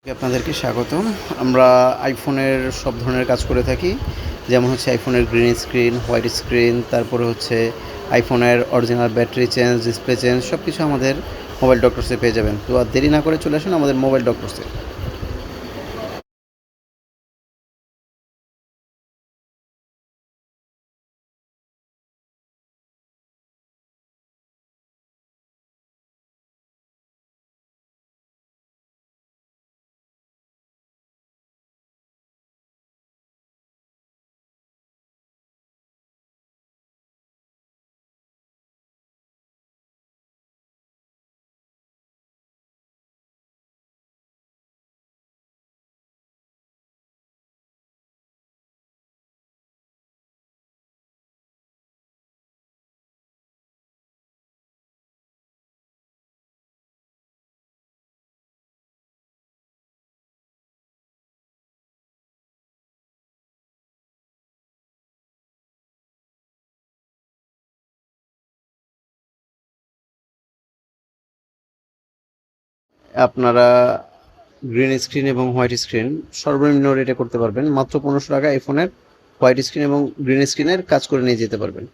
আপনাদেরকে স্বাগতম। আমরা আইফোনের সব ধরনের কাজ করে থাকি। যেমন হচ্ছে আইফোনের গ্রিন স্ক্রিন, হোয়াইট স্ক্রিন, তারপরে হচ্ছে আইফোনের original battery change, display change সব কিছু আমাদের মোবাইল ডক্টরসে পেয়ে যাবেন। তো আর দেরি না করে চলে আসুন আমাদের মোবাইল ডক্টরসে। আপনারা গ্রিন স্ক্রিন এবং হোয়াইট স্ক্রিন সর্বনিম্ন রেটে করতে পারবেন। মাত্র 1500 টাকা আইফোনের হোয়াইট স্ক্রিন এবং গ্রিন স্ক্রিনের কাজ করে নিয়ে যেতে পারবেন।